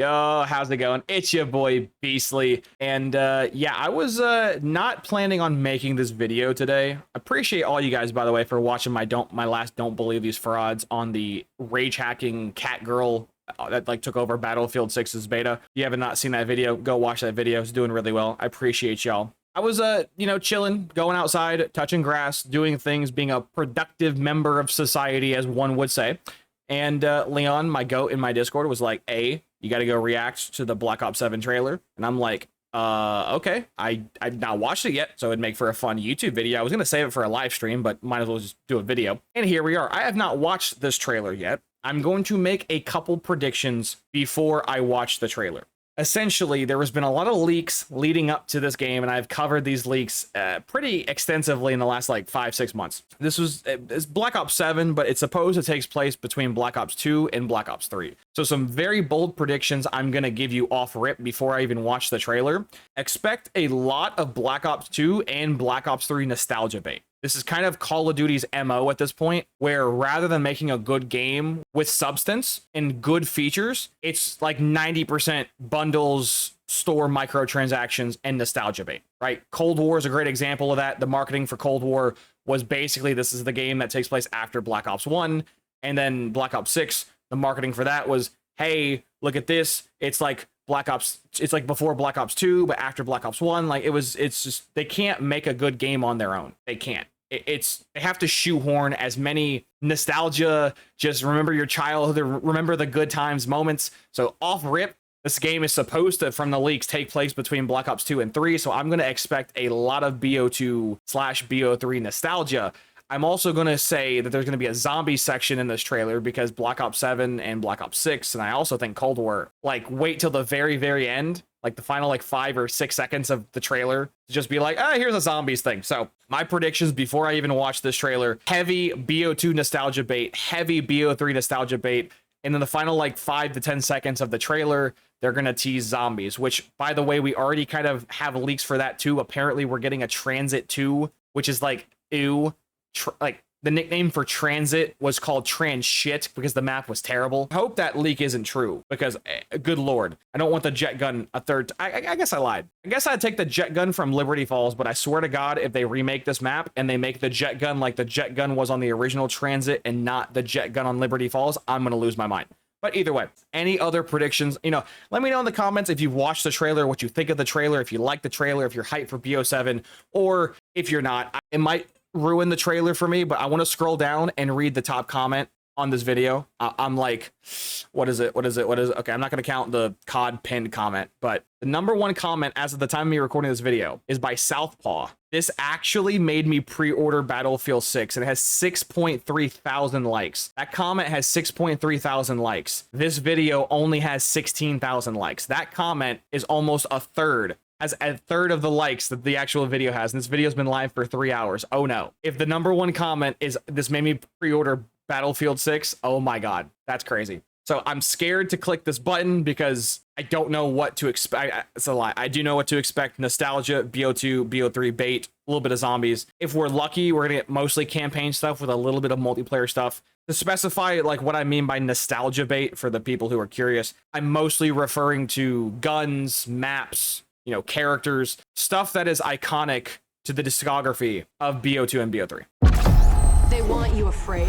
Yo, how's it going? It's your boy Beastly, and yeah, I was not planning on making this video today. Appreciate all you guys, by the way, for watching my last Don't Believe These Frauds on the rage hacking cat girl that like took over Battlefield 6's beta. If you have not seen that video, go watch that video. It's doing really well. I appreciate y'all. I was you know, chilling, going outside, touching grass, doing things, being a productive member of society, as one would say. And Leon, my goat in my Discord, was like, "Hey, you got to go react to the Black Ops 7 trailer." And I'm like, okay. I've not watched it yet, so it'd make for a fun YouTube video. I was going to save it for a live stream, but might as well just do a video. And here we are. I have not watched this trailer yet. I'm going to make a couple predictions before I watch the trailer. Essentially, there has been a lot of leaks leading up to this game, and I've covered these leaks pretty extensively in the last like 5-6 months. It's Black Ops 7, but it's supposed to take place between Black Ops 2 and Black Ops 3. So some very bold predictions I'm going to give you off rip before I even watch the trailer. Expect a lot of Black Ops 2 and Black Ops 3 nostalgia bait. This is kind of Call of Duty's MO at this point, where rather than making a good game with substance and good features, it's like 90% bundles, store microtransactions, and nostalgia bait, right? Cold War is a great example of that. The marketing for Cold War was basically, this is the game that takes place after Black Ops 1, and then Black Ops 6, the marketing for that was, hey, look at this. It's like Black Ops, it's like before Black Ops 2, but after Black Ops 1. Like it's just, they can't make a good game on their own. They can't. They have to shoehorn as many nostalgia, just remember your childhood, remember the good times moments. So off rip, this game is supposed to, from the leaks, take place between Black Ops 2 and 3. So I'm going to expect a lot of BO2/BO3 nostalgia. I'm also going to say that there's going to be a zombie section in this trailer because Black Ops 7 and Black Ops 6, and I also think Cold War, like wait till the very, very end, like the final like 5 or 6 seconds of the trailer to just be like, here's a zombies thing. So my predictions before I even watch this trailer, heavy BO2 nostalgia bait, heavy BO3 nostalgia bait. And then the final like 5 to 10 seconds of the trailer, they're going to tease zombies, which by the way, we already kind of have leaks for that too. Apparently we're getting a Transit 2, which is like, ew. Like the nickname for Transit was called Trans Shit because the map was terrible. I hope that leak isn't true because good lord, I don't want the jet gun a third. I guess I lied. I guess I'd take the jet gun from Liberty Falls, but I swear to God, if they remake this map and they make the jet gun like the jet gun was on the original Transit and not the jet gun on Liberty Falls, I'm gonna lose my mind. But either way, any other predictions, you know, let me know in the comments if you've watched the trailer, what you think of the trailer, if you like the trailer, if you're hyped for BO7, or if you're not. It might ruin the trailer for me, but I want to scroll down and read the top comment on this video. I'm like, what is it? Okay, I'm not going to count the COD pinned comment, but the #1 comment as of the time of me recording this video is by Southpaw. This actually made me pre-order Battlefield 6, and it has 6.3 thousand likes. That comment has 6.3 thousand likes. This video only has 16,000 likes. That comment is almost a third. Has a third of the likes that the actual video has, and this video's been live for 3 hours. Oh no. If the #1 comment is, this made me pre-order Battlefield 6, oh my god, that's crazy. So I'm scared to click this button because I don't know what to expect. It's a lie. I do know what to expect. Nostalgia, BO2, BO3 bait, a little bit of zombies. If we're lucky, we're gonna get mostly campaign stuff with a little bit of multiplayer stuff. To specify like what I mean by nostalgia bait for the people who are curious, I'm mostly referring to guns, maps, you know, characters, stuff that is iconic to the discography of BO2 and BO3. They want you afraid.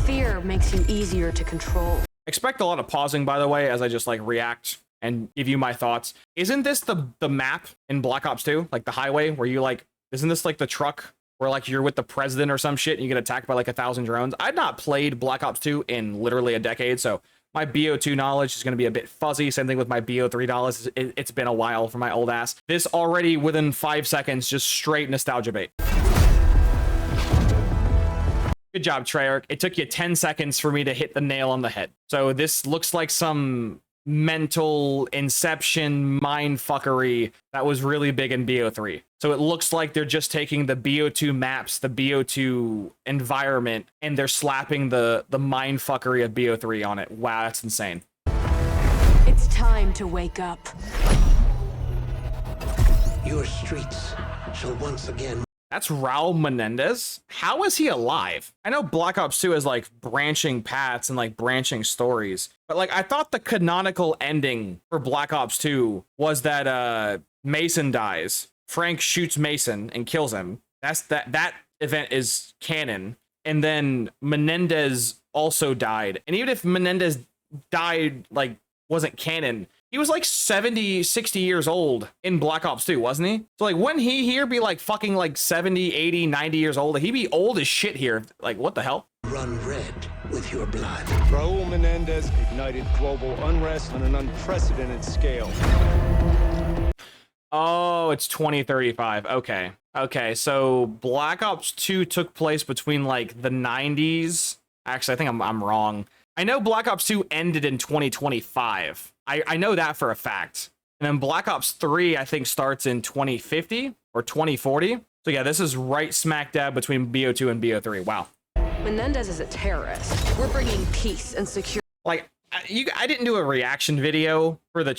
Fear makes you easier to control. Expect a lot of pausing, by the way, as I just like react and give you my thoughts. Isn't this the map in Black Ops 2? Like the highway where you like, isn't this like the truck where like you're with the president or some shit and you get attacked by like 1,000 drones? I've not played Black Ops 2 in literally a decade, so my BO2 knowledge is going to be a bit fuzzy. Same thing with my BO3 knowledge. It's been a while for my old ass. This already within 5 seconds, just straight nostalgia bait. Good job, Treyarch. It took you 10 seconds for me to hit the nail on the head. So this looks like some mental inception mind fuckery that was really big in BO3. So it looks like they're just taking the BO2 maps, the BO2 environment, and they're slapping the mind fuckery of BO3 on it. Wow, that's insane. It's time to wake up. Your streets shall once again That's Raul Menendez. How is he alive? I know Black Ops 2 has like branching paths and like branching stories, but like I thought the canonical ending for Black Ops 2 was that Mason dies. Frank shoots Mason and kills him. That event is canon. And then Menendez also died. And even if Menendez died, like wasn't canon, he was like 70, 60 years old in Black Ops 2, wasn't he? So like, wouldn't he here be like fucking like 70, 80, 90 years old? He'd be old as shit here. Like, what the hell? Run red with your blood. Raul Menendez ignited global unrest on an unprecedented scale. Oh, it's 2035. Okay, so Black Ops 2 took place between like the 90s. Actually, I think I'm wrong. I know Black Ops 2 ended in 2025. I know that for a fact. And then Black Ops 3, I think, starts in 2050 or 2040. So yeah, this is right smack dab between BO2 and BO3. Wow. Menendez is a terrorist. We're bringing peace and security. Like, I didn't do a reaction video for the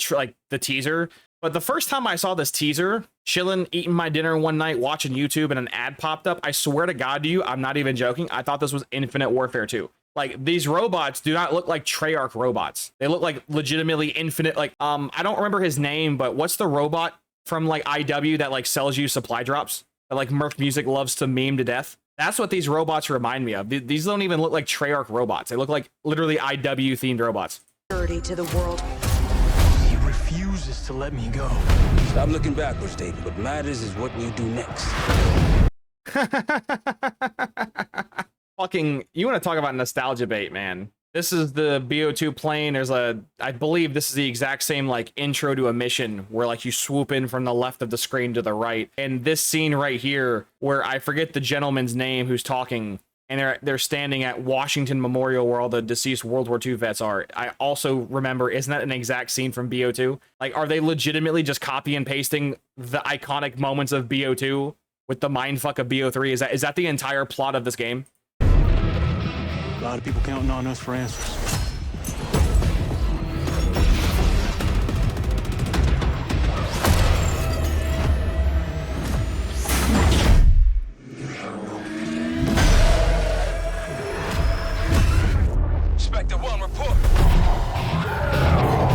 teaser, but the first time I saw this teaser, chilling, eating my dinner one night, watching YouTube, and an ad popped up, I swear to God to you, I'm not even joking, I thought this was Infinite Warfare 2. Like, these robots do not look like Treyarch robots. They look like legitimately Infinite, like, I don't remember his name, but what's the robot from, like, IW that, like, sells you supply drops? That, like, Murph Music loves to meme to death? That's what these robots remind me of. These don't even look like Treyarch robots. They look like literally IW-themed robots. Security to the world. He refuses to let me go. Stop looking backwards, David. What matters is what we do next. Fucking, you want to talk about nostalgia bait, man. This is the BO2 plane. There's I believe this is the exact same like intro to a mission where like you swoop in from the left of the screen to the right. And this scene right here where I forget the gentleman's name who's talking and they're standing at Washington Memorial where all the deceased World War II vets are. I also remember, isn't that an exact scene from BO2? Like, are they legitimately just copy and pasting the iconic moments of BO2 with the mindfuck of BO3? Is that the entire plot of this game? A lot of people counting on us for answers. Inspector 1, report.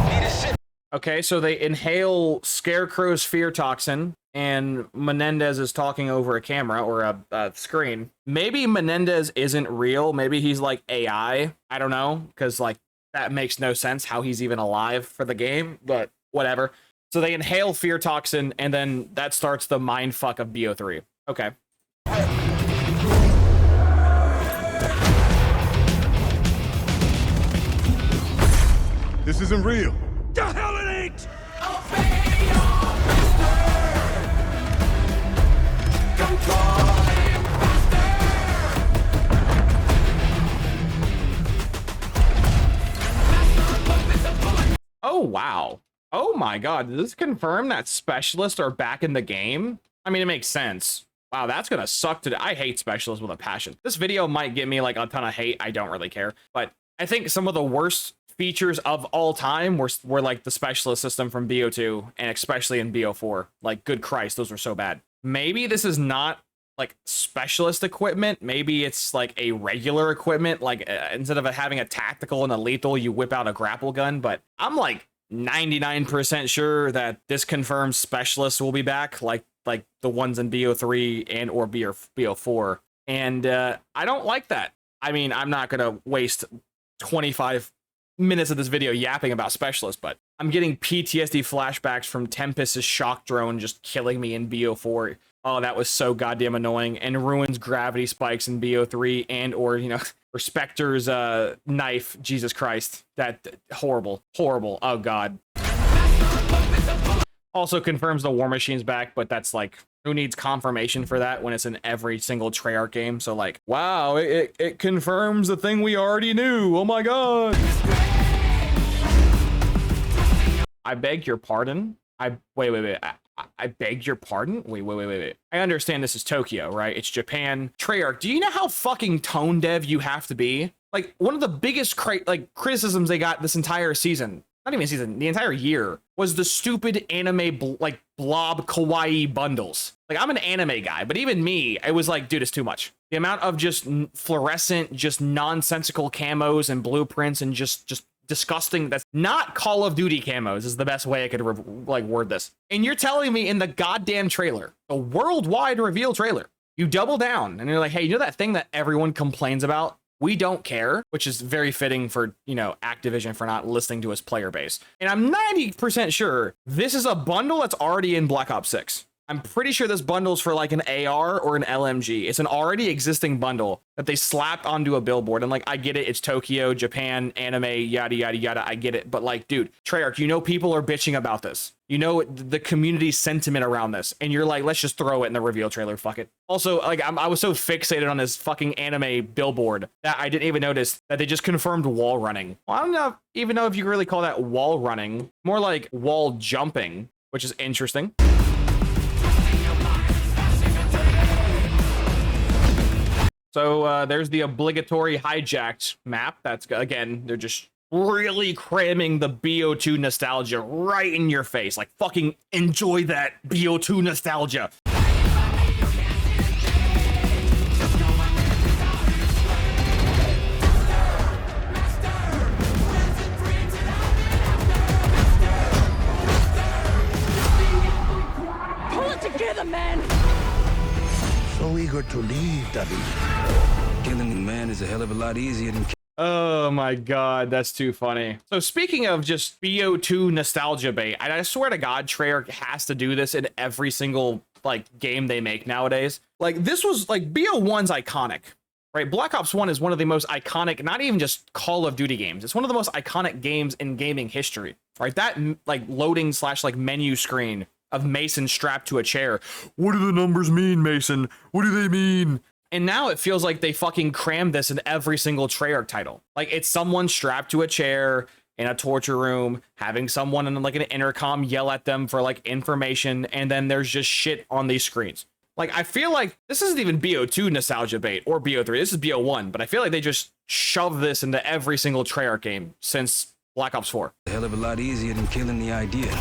Need a sit. Okay, so they inhale Scarecrow's fear toxin, and Menendez is talking over a camera or a screen. Maybe Menendez isn't real. Maybe he's like AI. I don't know, because like that makes no sense how he's even alive for the game, but whatever. So they inhale fear toxin, and then that starts the mindfuck of BO3. Okay. This isn't real. The hell it ain't! Oh, wow. Oh my God. Does this confirm that specialists are back in the game? I mean, it makes sense. Wow, that's gonna suck to. I hate specialists with a passion. This video might get me like a ton of hate. I don't really care. But I think some of the worst features of all time were like the specialist system from BO2 and especially in BO4. Like, good Christ, those were so bad. Maybe this is not like specialist equipment. Maybe it's like a regular equipment. Like instead of having a tactical and a lethal, you whip out a grapple gun. But I'm like 99% sure that this confirms specialists will be back, like the ones in BO3 and or BO4. And I don't like that. I mean, I'm not gonna waste 25 minutes of this video yapping about specialists, but I'm getting PTSD flashbacks from Tempest's shock drone just killing me in BO4. Oh, that was so goddamn annoying. And Ruin's gravity spikes in BO3 and or, you know, Spectre's knife. Jesus Christ. That horrible. Oh God. Also confirms the War Machine's back, but that's like, who needs confirmation for that when it's in every single Treyarch game? So like, wow, it confirms the thing we already knew. Oh my God. I beg your pardon. Wait. I beg your pardon? Wait. I understand this is Tokyo, right? It's Japan. Treyarch, do you know how fucking tone deaf you have to be? Like, one of the biggest criticisms they got this entire season not even season, the entire year was the stupid anime like blob kawaii bundles. Like, I'm an anime guy, but even me, it was like, dude, it's too much. The amount of just fluorescent, just nonsensical camos and blueprints and just disgusting. That's not Call of Duty camos is the best way I could like word this. And you're telling me in the goddamn trailer, the worldwide reveal trailer, you double down and you're like, hey, you know that thing that everyone complains about? We don't care, which is very fitting for, you know, Activision for not listening to its player base. And I'm 90% sure this is a bundle that's already in Black Ops 6. I'm pretty sure this bundle's for like an AR or an LMG. It's an already existing bundle that they slapped onto a billboard. And like, I get it. It's Tokyo, Japan, anime, yada, yada, yada. I get it. But like, dude, Treyarch, you know, people are bitching about this. You know, the community sentiment around this. And you're like, let's just throw it in the reveal trailer. Fuck it. Also, like, I was so fixated on this fucking anime billboard that I didn't even notice that they just confirmed wall running. Well, I don't even know if you really call that wall running. More like wall jumping, which is interesting. So there's the obligatory hijacked map. That's, again, they're just really cramming the BO2 nostalgia right in your face. Like, fucking enjoy that BO2 nostalgia. Pull it together, man! So eager to leave, David. Killing a man is a hell of a lot easier than Oh my god, that's too funny. So speaking of just BO2 nostalgia bait, I swear to god, Treyarch has to do this in every single like game they make nowadays. Like, this was like BO1's iconic, right? Black Ops 1 is one of the most iconic, not even just Call of Duty games. It's one of the most iconic games in gaming history, right? That like loading / like menu screen of Mason strapped to a chair. What do the numbers mean, Mason? What do they mean? And now it feels like they fucking crammed this in every single Treyarch title. Like, it's someone strapped to a chair in a torture room, having someone in like an intercom yell at them for like information, and then there's just shit on these screens. Like, I feel like this isn't even BO2 nostalgia bait or BO3. This is BO1, but I feel like they just shoved this into every single Treyarch game since Black Ops 4. a hell of a lot easier than killing the idea.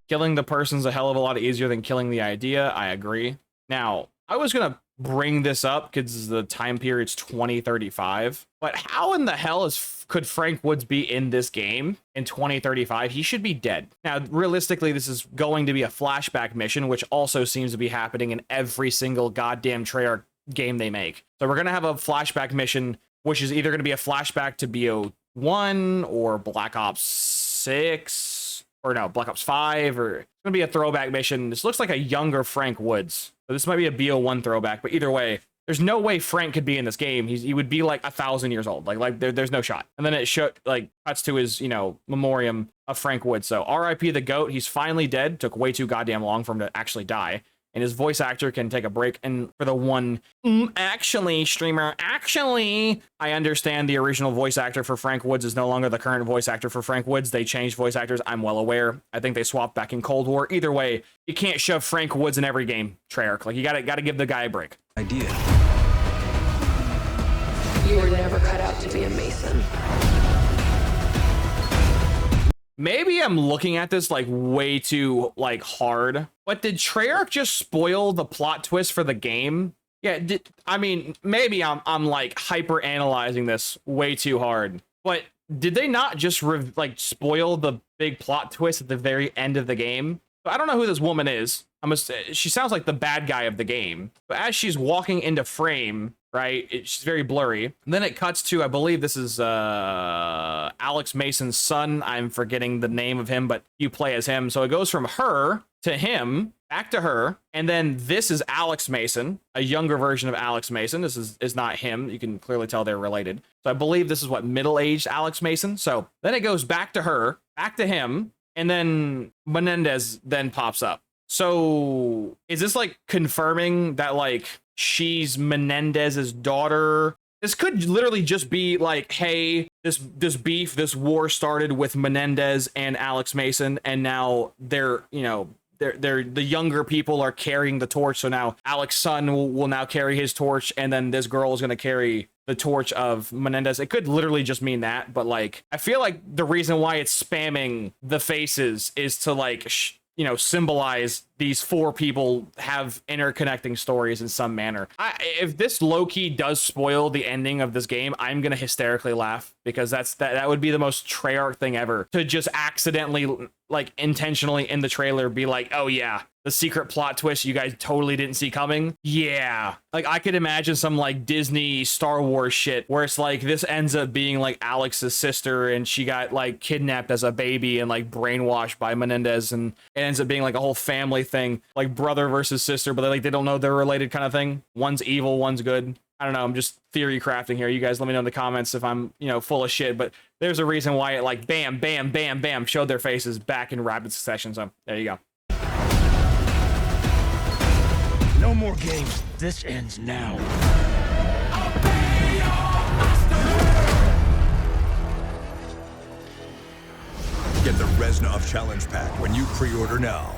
Killing the person's a hell of a lot easier than killing the idea. I agree. Now, I was going to bring this up because the time period's 2035, but how in the hell could Frank Woods be in this game in 2035? He should be dead. Now, realistically, this is going to be a flashback mission, which also seems to be happening in every single goddamn Treyarch game they make. So we're going to have a flashback mission, which is either going to be a flashback to BO1 or Black Ops 6. Or no, Black Ops 5, or it's going to be a throwback mission. This looks like a younger Frank Woods. So this might be a BO1 throwback, but either way, there's no way Frank could be in this game. He would be like 1,000 years old. Like there's no shot. And then it cuts to his, you know, memoriam of Frank Woods. So RIP the GOAT. He's finally dead. Took way too goddamn long for him to actually die. And his voice actor can take a break. And for the one actually streamer, I understand the original voice actor for Frank Woods is no longer the current voice actor for Frank Woods. They changed voice actors. I'm well aware. I think they swapped back in Cold War. Either way, you can't shove Frank Woods in every game, Treyarch. Like, you gotta give the guy a break. Idea. You were never cut out to be a Mason. Maybe I'm looking at this like way too like hard, but did Treyarch just spoil the plot twist for the game? Yeah, I mean, maybe I'm like hyper analyzing this way too hard, but did they not just like spoil the big plot twist at the very end of the game? I don't know who this woman is. She sounds like the bad guy of the game, but as she's walking into frame, right, she's very blurry. And then it cuts to, I believe this is Alex Mason's son. I'm forgetting the name of him, but you play as him. So it goes from her to him, back to her, and then this is Alex Mason, a younger version of Alex Mason. This is not him. You can clearly tell they're related. So I believe this is what, middle-aged Alex Mason. So then it goes back to her, back to him, and then Menendez then pops up. So is this like confirming that like she's Menendez's daughter? This could literally just be like, hey, this beef, this war started with Menendez and Alex Mason, and now they're they're the younger people are carrying the torch. So now Alex's son will now carry his torch, and then this girl is going to carry the torch of Menendez. It could literally just mean that, but like I feel like the reason why it's spamming the faces is to like you know, symbolize these four people have interconnecting stories in some manner. If this low-key does spoil the ending of this game, I'm gonna hysterically laugh, because that would be the most Treyarch thing ever, to just accidentally, like intentionally in the trailer be like, oh yeah, the secret plot twist you guys totally didn't see coming. Yeah, like I could imagine some like Disney Star Wars shit where it's like this ends up being like Alex's sister, and she got like kidnapped as a baby and like brainwashed by Menendez, and it ends up being like a whole family thing, like brother versus sister, but they don't know they're related kind of thing. One's evil, one's good. I don't know, I'm just theory crafting here. You guys let me know in the comments if I'm, you know, full of shit, but there's a reason why it like bam, bam, bam, bam showed their faces back in rapid succession. So there you go. No more games. This ends now. Get the Reznov Challenge Pack when you pre-order now.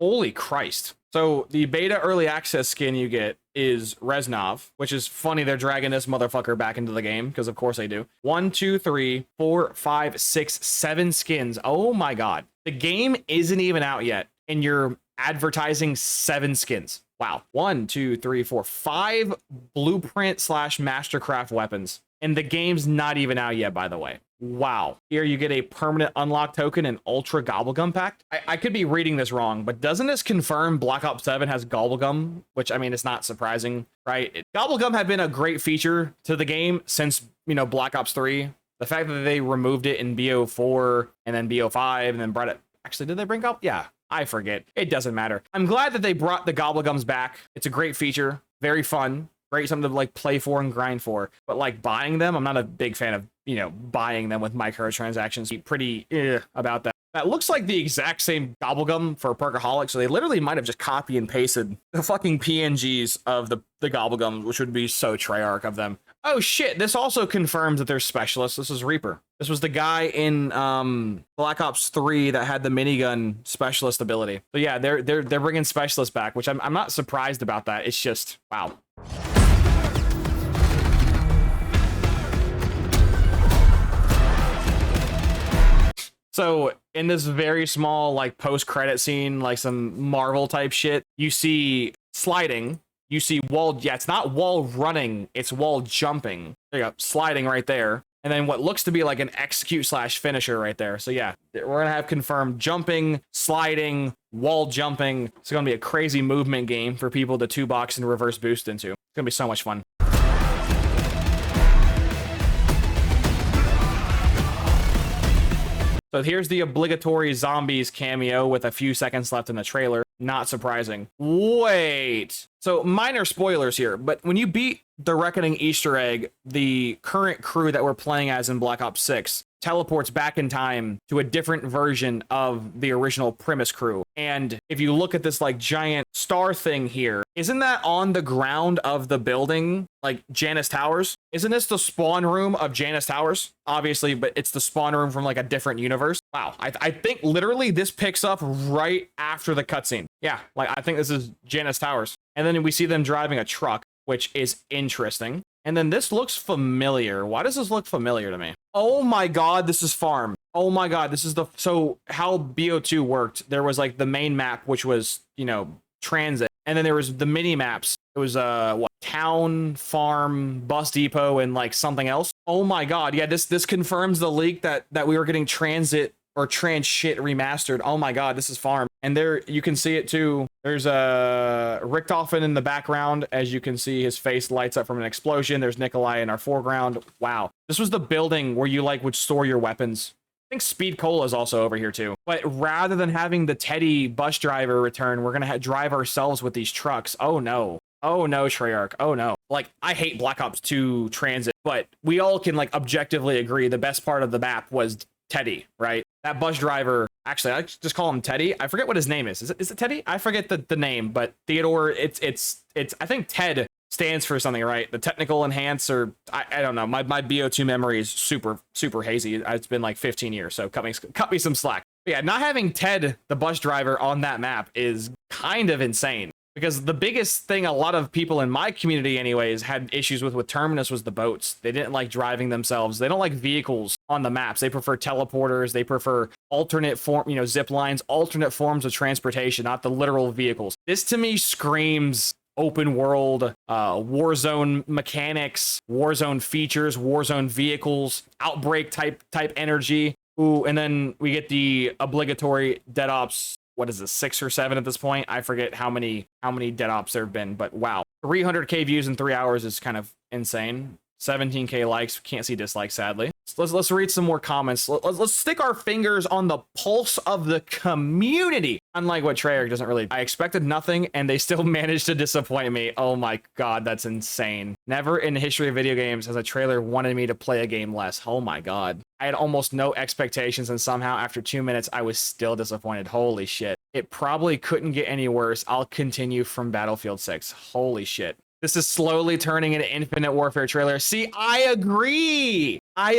Holy Christ. So the beta early access skin you get is Reznov, which is funny. They're dragging this motherfucker back into the game because of course they do. 1, 2, 3, 4, 5, 6, 7 skins. Oh my God. The game isn't even out yet, and you're advertising 7 skins. Wow. 1, 2, 3, 4, 5 blueprint / mastercraft weapons. And the game's not even out yet, by the way. Wow. Here you get a permanent unlock token and ultra gobblegum pack. I could be reading this wrong, but doesn't this confirm Black Ops 7 has gobblegum? Which, I mean, it's not surprising, right? Gobblegum had been a great feature to the game since, you know, Black Ops 3. The fact that they removed it in BO4 and then BO5 and then brought it... Actually, did they bring up? Yeah, I forget. It doesn't matter. I'm glad that they brought the gobblegums back. It's a great feature. Very fun. Great, something to like play for and grind for. But like buying them, I'm not a big fan of, you know, buying them with microtransactions. Pretty about that. That looks like the exact same gobblegum for Perkaholic, so they literally might have just copy and pasted the fucking PNGs of the gobblegums, which would be so Treyarch of them. Oh shit, this also confirms that they're specialists. This is Reaper. This was the guy in Black Ops 3 that had the minigun specialist ability. So yeah, they're bringing specialists back, which I'm not surprised about that. It's just, wow. So in this very small like post-credit scene, like some Marvel type shit, you see sliding, you see wall, yeah, it's not wall running, it's wall jumping. There you go, sliding right there. And then what looks to be like an execute / finisher right there. So yeah, we're gonna have confirmed jumping, sliding, wall jumping. It's gonna be a crazy movement game for people to 2-box and reverse boost into. It's gonna be so much fun. So here's the obligatory zombies cameo with a few seconds left in the trailer. Not surprising. Wait. So minor spoilers here, but when you beat the Reckoning Easter egg, the current crew that we're playing as in Black Ops 6 teleports back in time to a different version of the original premise crew. And if you look at this like giant star thing here, isn't that on the ground of the building, like Janus Towers? Isn't this the spawn room of Janus Towers? Obviously, but it's the spawn room from like a different universe. Wow, I think literally this picks up right after the cutscene. Yeah, like I think this is Janus Towers. And then we see them driving a truck, which is interesting. And then this looks familiar. Why does this look familiar to me? Oh my God, this is Farm. Oh my God, this is the... So how BO2 worked, there was like the main map, which was, you know, transit. And then there was the mini maps. It was what? Town, farm, bus depot, and like something else. Oh my God, yeah, this confirms the leak that we were getting transit or trans shit remastered. Oh my God, this is Farm. And there you can see it too. There's a Richtofen in the background. As you can see, his face lights up from an explosion. There's Nikolai in our foreground. Wow. This was the building where you like would store your weapons. I think Speed Cola is also over here too. But rather than having the Teddy bus driver return, we're gonna drive ourselves with these trucks. Oh no. Oh no, Treyarch. Oh no. Like, I hate Black Ops 2 Transit, but we all can like objectively agree the best part of the map was Teddy, right? That bus driver, actually, I just call him Teddy. I forget what his name is. Is it Teddy? I forget the name, but Theodore, it's I think Ted stands for something, right? The technical enhance, or I don't know. My BO2 memory is super hazy. It's been like 15 years, so cut me some slack. Yeah, not having Ted, the bus driver, on that map is kind of insane. Because the biggest thing a lot of people in my community anyways had issues with Terminus was the boats. They didn't like driving themselves. They don't like vehicles on the maps. They prefer teleporters. They prefer alternate form, zip lines, alternate forms of transportation, not the literal vehicles. This to me screams open world, Warzone mechanics, Warzone features, Warzone vehicles, Outbreak type energy. Ooh, and then we get the obligatory dead ops. What is this, 6 or 7 at this point? I forget how many dead ops there have been, but wow. 300k views in 3 hours is kind of insane. 17k likes, can't see dislikes, sadly. Let's read some more comments. Let's stick our fingers on the pulse of the community. Unlike what Treyarch doesn't really. I expected nothing, and they still managed to disappoint me. Oh my god, that's insane. Never in the history of video games has a trailer wanted me to play a game less. Oh my god. I had almost no expectations, and somehow after 2 minutes, I was still disappointed. Holy shit. It probably couldn't get any worse. I'll continue from Battlefield 6. Holy shit. This is slowly turning into Infinite Warfare trailer. See, I agree. I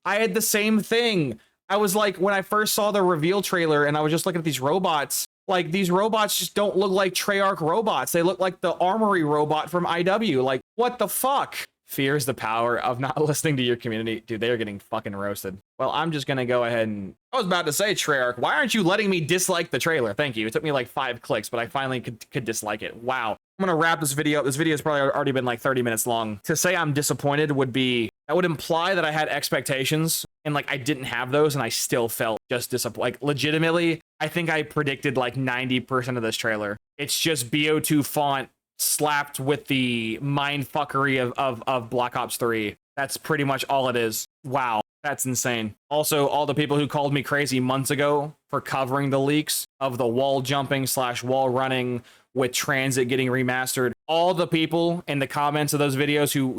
had the same thing. I was like, when I first saw the reveal trailer and I was just looking at these robots, like these robots just don't look like Treyarch robots. They look like the Armory robot from IW. Like, what the fuck? Fear is the power of not listening to your community. Dude, they are getting fucking roasted. Well, I'm just going to go ahead and... I was about to say, Treyarch, why aren't you letting me dislike the trailer? Thank you. It took me like 5 clicks, but I finally could dislike it. Wow. I'm going to wrap this video. This video has probably already been like 30 minutes long. To say I'm disappointed would be... That would imply that I had expectations and like I didn't have those and I still felt just disappointed. Like legitimately, I think I predicted like 90% of this trailer. It's just BO2 font slapped with the mindfuckery of Black Ops 3. That's pretty much all it is. Wow, that's insane. Also, all the people who called me crazy months ago for covering the leaks of the wall jumping / wall running with Transit getting remastered. All the people in the comments of those videos who,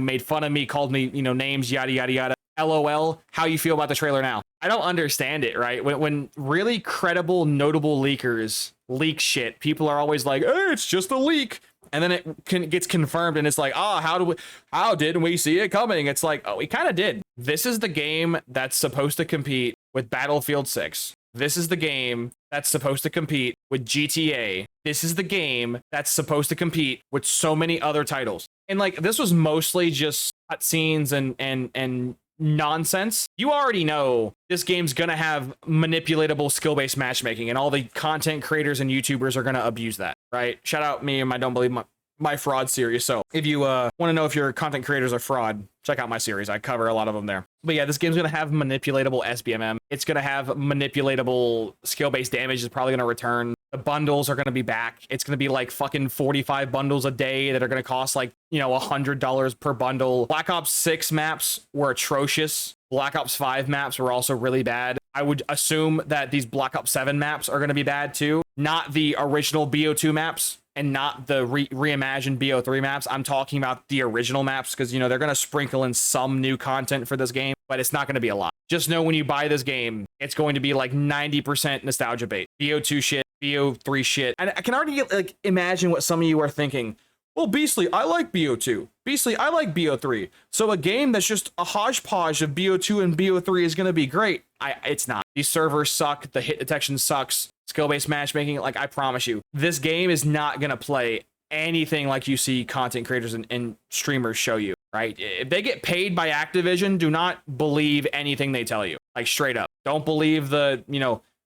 made fun of me, called me, names, yada, yada, yada. LOL, how you feel about the trailer now? I don't understand it, right? When really credible, notable leakers leak shit, people are always like, hey, it's just a leak. And then it gets confirmed and it's like, how didn't we see it coming? It's like, oh, we kind of did. This is the game that's supposed to compete with Battlefield 6. This is the game that's supposed to compete with GTA. This is the game that's supposed to compete with so many other titles. And like, this was mostly just cutscenes and nonsense. You already know this game's gonna have manipulatable skill-based matchmaking, and all the content creators and YouTubers are gonna abuse that, right? Shout out me and my Don't Believe my fraud series. So if you want to know if your content creators are fraud, check out my series. I cover a lot of them there. But yeah, this game's going to have manipulatable SBMM. It's going to have manipulatable skill-based damage is probably going to return. The bundles are going to be back. It's going to be like fucking 45 bundles a day that are going to cost like, $100 per bundle. Black Ops 6 maps were atrocious. Black Ops 5 maps were also really bad. I would assume that these Black Ops 7 maps are going to be bad too. Not the original BO2 maps and not the reimagined BO3 maps. I'm talking about the original maps because, they're going to sprinkle in some new content for this game, but it's not going to be a lot. Just know when you buy this game, it's going to be like 90% nostalgia bait. BO2 shit, BO3 shit. And I can already imagine what some of you are thinking. Well, Beastly, I like BO2. Beastly, I like BO3. So a game that's just a hodgepodge of BO2 and BO3 is going to be great. It's not. These servers suck. The hit detection sucks. Skill-based matchmaking, I promise you, this game is not going to play anything like you see content creators and streamers show you, right? If they get paid by Activision, do not believe anything they tell you. Like, straight up. Don't believe the,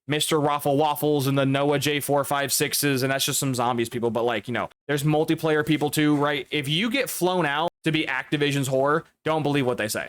Mr. Raffle Waffles and the Noah J456s, and that's just some zombies people, but there's multiplayer people too, right? If you get flown out to be Activision's whore, don't believe what they say.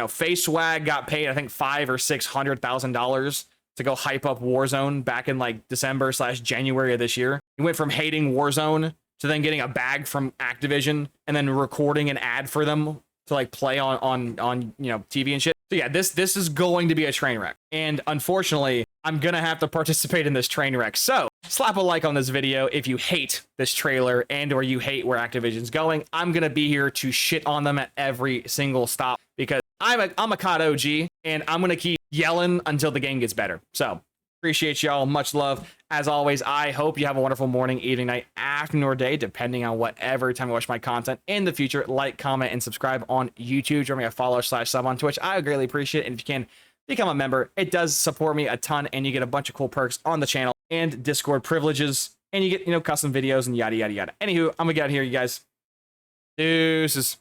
Face Swag got paid, I think $500,000 or $600,000 to go hype up Warzone back in December / January of this year. He went from hating Warzone to then getting a bag from Activision and then recording an ad for them to play on TV and shit. So yeah, this is going to be a train wreck. And unfortunately, I'm going to have to participate in this train wreck. So slap a like on this video if you hate this trailer and or you hate where Activision's going. I'm going to be here to shit on them at every single stop because I'm a COD OG and I'm going to keep yelling until the game gets better. So appreciate y'all. Much love. As always, I hope you have a wonderful morning, evening, night, afternoon, or day, depending on whatever time you watch my content in the future. Like, comment, and subscribe on YouTube. Join me a follow / sub on Twitch. I would greatly appreciate it. And if you can, become a member. It does support me a ton, and you get a bunch of cool perks on the channel and Discord privileges, and you get, you know, custom videos and yada, yada, yada. Anywho, I'm gonna get out of here, you guys. Deuces.